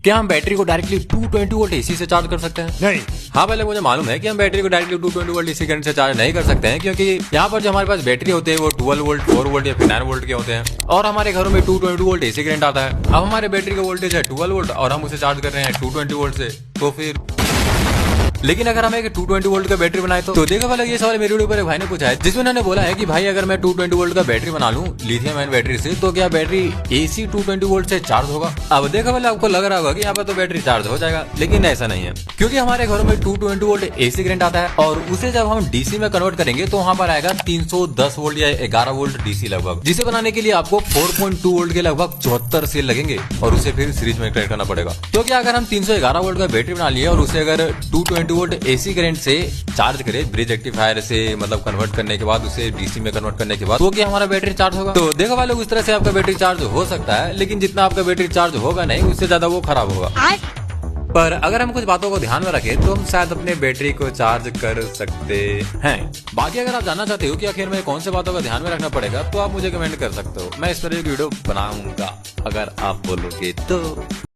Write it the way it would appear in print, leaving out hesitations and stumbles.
क्या हम बैटरी को डायरेक्टली 220 वोल्ट एसी से चार्ज कर सकते हैं? नहीं। हाँ पहले मुझे मालूम है कि हम बैटरी को डायरेक्टली 220 वोल्ट एसी करंट से चार्ज नहीं कर सकते हैं, क्योंकि यहाँ पर जो हमारे पास बैटरी होते हैं वो 12 वोल्ट, 4 वोल्ट या फिर 9 वोल्ट के होते हैं और हमारे घरों में 220 वोल्ट एसी करंट आता है। अब हमारे बैटरी का वोल्टेज है 12 वोल्ट और हम उसे चार्ज कर रहे हैं 220 वोल्ट से, तो फिर लेकिन अगर हम एक 220 वोल्ट का बैटरी बनाए तो देखो वाला ये सवाल मेरे वीडियो पर एक भाई ने पूछा है, जिसमें उन्होंने बोला है कि भाई अगर मैं 220 वोल्ट का बैटरी बना लूं लिथियम आयन बैटरी से, तो क्या बैटरी एसी 220 वोल्ट से चार्ज होगा? अब देखो वाला आपको लग रहा होगा कि यहाँ पर तो बैटरी चार्ज हो जाएगा, लेकिन ऐसा नहीं है, क्योंकि हमारे घरों में 220 वोल्ट एसी करंट आता है और उसे जब हम डीसी में कन्वर्ट करेंगे तो वहाँ पर आएगा 310 वोल्ट या 11 वोल्ट डीसी लगभग, जिसे बनाने के लिए आपको 4.2 वोल्ट के लगभग 74 सेल लगेंगे और उसे फिर सीरीज में कनेक्ट करना पड़ेगा। तो क्या अगर हम 311 वोल्ट का बैटरी बना लिए और उसे अगर 220 वोल्ट एसी करंट से चार्ज करें ब्रिज रेक्टिफायर से, मतलब कन्वर्ट करने के बाद उसे डीसी में कन्वर्ट करने के बाद, तो क्या हमारा बैटरी चार्ज होगा? तो देखो वालों उस तरह से आपका बैटरी चार्ज हो सकता है, लेकिन जितना आपका बैटरी चार्ज होगा नहीं उससे ज्यादा वो खराब होगा। पर अगर हम कुछ बातों को ध्यान में रखें तो हम शायद अपने बैटरी को चार्ज कर सकते हैं। बाकी अगर आप जानना चाहते हो कि आखिर में कौन से बातों का ध्यान में रखना पड़ेगा तो आप मुझे कमेंट कर सकते हो, मैं इस तरह की वीडियो बनाऊंगा अगर आप बोलोगे तो।